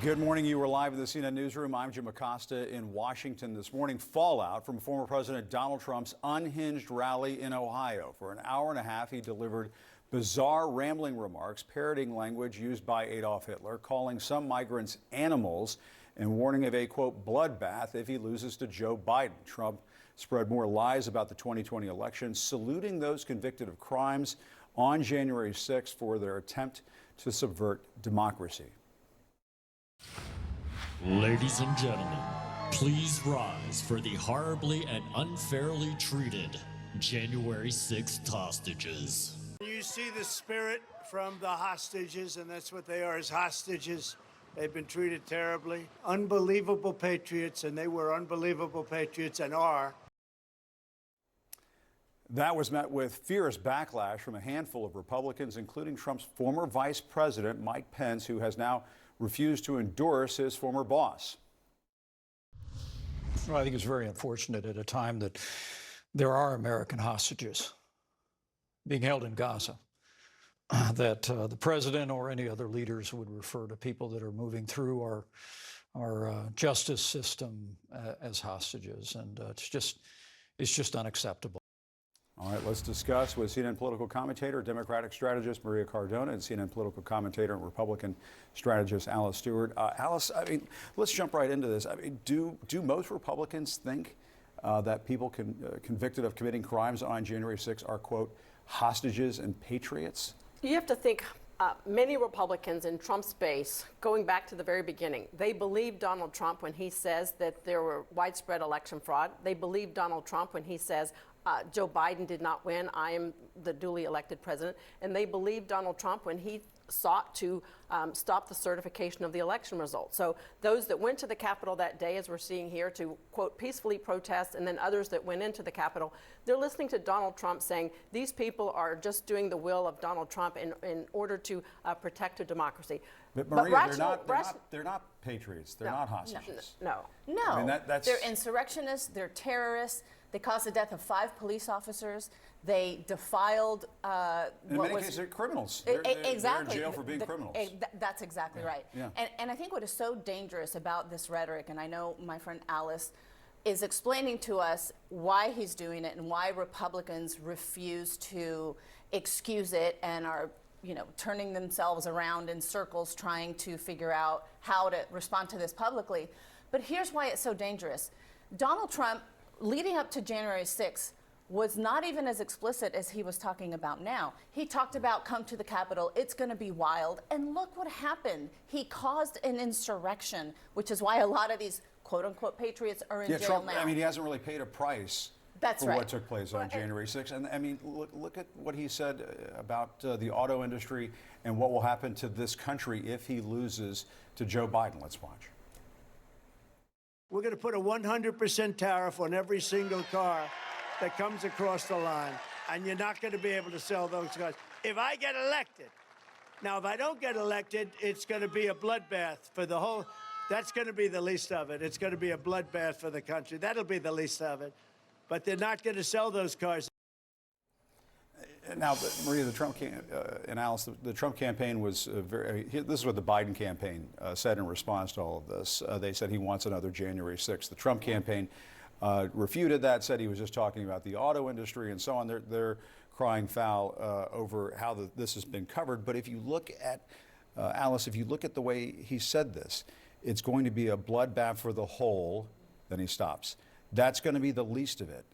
Good morning. You were live in the CNN newsroom. I'm Jim Acosta in Washington this morning. Fallout from former President Donald Trump's unhinged rally in Ohio. For an hour and a half, he delivered bizarre, rambling remarks, parroting language used by Adolf Hitler, calling some migrants animals, and warning of a, quote, bloodbath if he loses to Joe Biden. Trump spread more lies about the 2020 election, saluting those convicted of crimes on January 6th for their attempt to subvert democracy. Ladies and gentlemen, please rise for the horribly and unfairly treated January 6th hostages. You see the spirit from the hostages, and that's what they are, as hostages. They've been treated terribly. Unbelievable patriots, and they were unbelievable patriots and are. That was met with fierce backlash from a handful of Republicans, including Trump's former vice president, Mike Pence, who has now refused to endorse his former boss. Well, I think it's very unfortunate at a time that there are American hostages being held in Gaza, that the president or any other leaders would refer to people that are moving through our justice system as hostages, and it's just unacceptable. All right, let's discuss with CNN political commentator, Democratic strategist Maria Cardona, and CNN political commentator and Republican strategist Alice Stewart. Alice, I mean, let's jump right into this. I mean, do most Republicans think that people convicted of committing crimes on January 6th are, quote, hostages and patriots? You have to think many Republicans in Trump's base, going back to the very beginning, they believe Donald Trump when he says that there were widespread election fraud. They believe Donald Trump when he says Joe Biden did not win, I am the duly elected president. And they believe Donald Trump when he sought to stop the certification of the election results. So those that went to the Capitol that day, as we're seeing here, to, quote, peacefully protest, and then others that went into the Capitol, they're listening to Donald Trump saying these people are just doing the will of Donald Trump in order to protect a democracy. But Maria, they're not patriots. They're not hostages. No. I mean, They're insurrectionists. They're terrorists. They caused the death of 5 police officers. They defiled in many cases, they're criminals. They're exactly. in jail for being criminals. That's exactly right. Yeah. And I think what is so dangerous about this rhetoric, and I know my friend Alice is explaining to us why he's doing it and why Republicans refuse to excuse it and are, you know, turning themselves around in circles trying to figure out how to respond to this publicly. But here's why it's so dangerous. Donald Trump, leading up to January 6th, was not even as explicit as he was talking about now. He talked about come to the Capitol, it's going to be wild, and look what happened. He caused an insurrection, which is why a lot of these quote-unquote patriots are in jail Trump, now. I mean, he hasn't really paid a price for what took place on January 6th. And I mean, look at what he said about the auto industry and what will happen to this country if he loses to Joe Biden. Let's watch. We're going to put a 100% tariff on every single car that comes across the line, and you're not going to be able to sell those cars if I get elected. Now, if I don't get elected, it's going to be a bloodbath for the whole. That's going to be the least of it. It's going to be a bloodbath for the country. That'll be the least of it. But they're not going to sell those cars. Now, Maria, the Trump and Alice, the Trump campaign was this is what the Biden campaign said in response to all of this. They said he wants another January 6th. The Trump campaign refuted that, said he was just talking about the auto industry and so on. They're crying foul over how this has been covered. But if you look at, Alice, if you look at the way he said this, it's going to be a bloodbath for the whole, then he stops. That's going to be the least of it.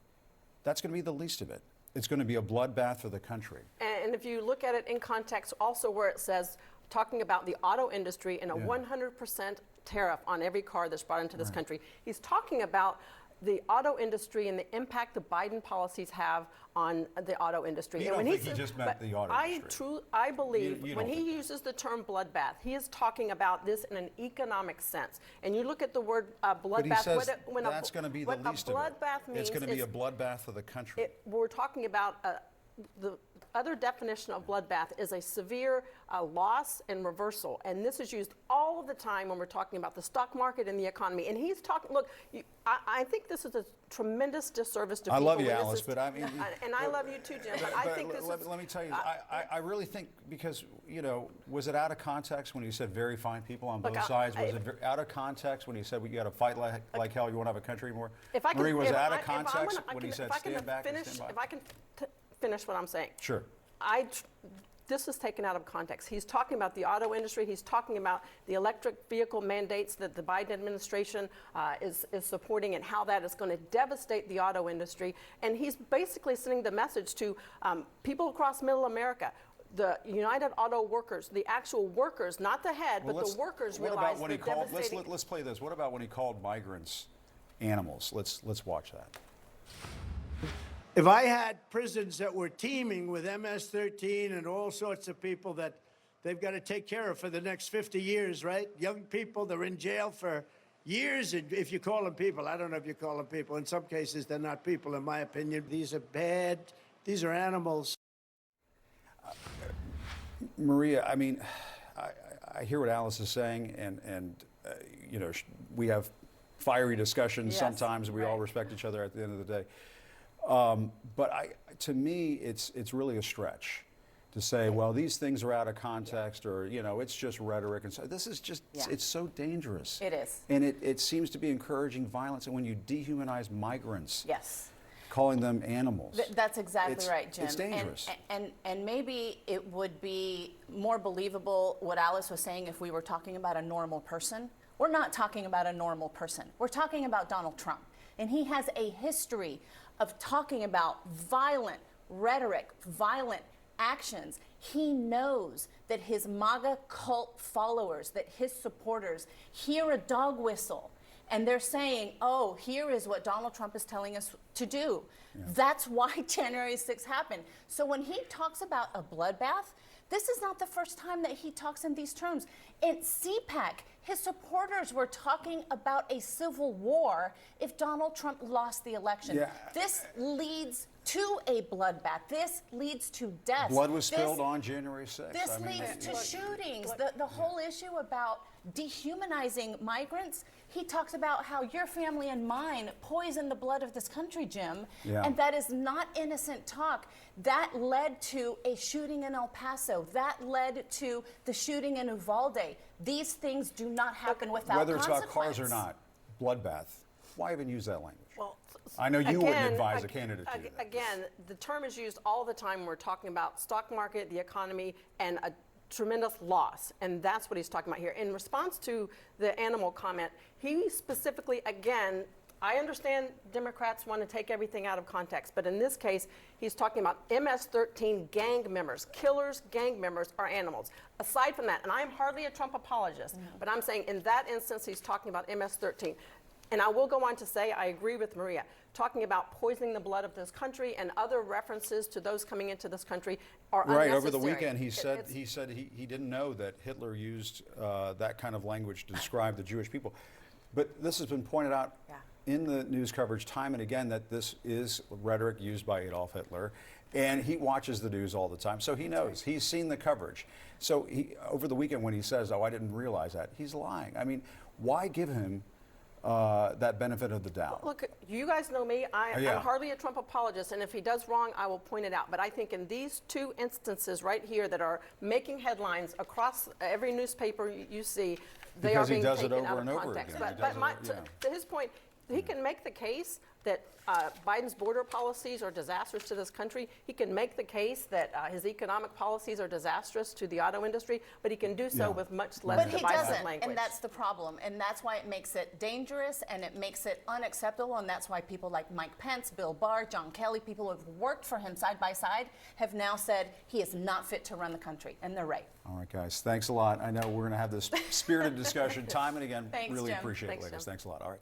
That's going to be the least of it. It's going to be a bloodbath for the country. And if you look at it in context, also where it says, talking about the auto industry and a 100% tariff on every car that's brought into this country, he's talking about the auto industry and the impact the Biden policies have on the auto industry. You don't think he just meant the auto industry? I believe you when he uses the term bloodbath, he is talking about this in an economic sense. And you look at the word bloodbath. But he says that's going to be the least of it. It's going to be a bloodbath for the country. We're talking about the other definition of bloodbath is a severe loss and reversal. And this is used all the time when we're talking about the stock market and the economy. And he's talking, look, I think this is a tremendous disservice to people. I love you, when this Alice, is- but I mean... and I love you too, Jim, but I think this is... Let me tell you, I really think, because, you know, was it out of context when he said very fine people on both sides? Was it out of context when he said we got to fight like hell, you won't have a country anymore? Marie, was it out of context when he said stand back and stand by? If I can finish what I'm saying. Sure. This is taken out of context. He's talking about the auto industry. He's talking about the electric vehicle mandates that the Biden administration is supporting and how that is going to devastate the auto industry. And he's basically sending the message to people across middle America, the United Auto Workers, the actual workers, not the head, but the workers realize the devastating... Let's play this. What about when he called migrants animals? Let's watch that. If I had prisons that were teeming with MS-13 and all sorts of people that they've got to take care of for the next 50 years, right? Young people, they're in jail for years, if you call them people. I don't know if you call them people. In some cases, they're not people, in my opinion. These are bad. These are animals. Maria, I mean, I hear what Alice is saying, and you know, we have fiery discussions sometimes. We all respect each other at the end of the day. But to me, it's really a stretch to say, well, these things are out of context, or, you know, it's just rhetoric. And so this is just, it's so dangerous. It is. And it seems to be encouraging violence. And when you dehumanize migrants, Yes. calling them animals. That's exactly right, Jim. It's dangerous. And maybe it would be more believable what Alice was saying if we were talking about a normal person. We're not talking about a normal person. We're talking about Donald Trump. And he has a history of talking about violent rhetoric, violent actions. He knows that his MAGA cult followers, that his supporters hear a dog whistle and they're saying, oh, here is what Donald Trump is telling us to do. Yeah. That's why January 6th happened. So when he talks about a bloodbath, this is not the first time that he talks in these terms. In CPAC, his supporters were talking about a civil war if Donald Trump lost the election. Yeah. This leads to a bloodbath. This leads to deaths. Blood was spilled on January 6th. This leads to shootings. The whole issue about dehumanizing migrants, he talks about how your family and mine poisoned the blood of this country, Jim. Yeah. And that is not innocent talk. That led to a shooting in El Paso. That led to the shooting in Uvalde. These things do not happen without Whether it's consequence. about cars or not, bloodbath, why even use that language? Well, I know you wouldn't advise a candidate to do that. Again, the term is used all the time when we're talking about stock market, the economy, and a tremendous loss, and that's what he's talking about here. In response to the animal comment, he specifically, again, I understand Democrats want to take everything out of context, but in this case, he's talking about MS-13 gang members. Killers, gang members are animals. Aside from that, and I am hardly a Trump apologist, but I'm saying in that instance, he's talking about MS-13. And I will go on to say, I agree with Maria, talking about poisoning the blood of this country and other references to those coming into this country are unnecessary. Right, over the weekend he said he didn't know that Hitler used that kind of language to describe the Jewish people. But this has been pointed out in the news coverage time and again that this is rhetoric used by Adolf Hitler. And he watches the news all the time, so he knows. He's seen the coverage. So over the weekend when he says, oh, I didn't realize that, he's lying. I mean, why give him that benefit of the doubt? Look, you guys know me. I'm hardly a Trump apologist, and if he does wrong, I will point it out. But I think in these two instances right here that are making headlines across every newspaper you see, they are being taken out of context. But to his point, he can make the case that Biden's border policies are disastrous to this country. He can make the case that his economic policies are disastrous to the auto industry, but he can do so with much less divisive language. But he doesn't, and that's the problem. And that's why it makes it dangerous and it makes it unacceptable. And that's why people like Mike Pence, Bill Barr, John Kelly, people who have worked for him side by side, have now said he is not fit to run the country. And they're right. All right, guys. Thanks a lot. I know we're going to have this spirited discussion time and again. Thanks, really Jim. appreciate it, Thanks, ladies. Jim. Thanks a lot. All right.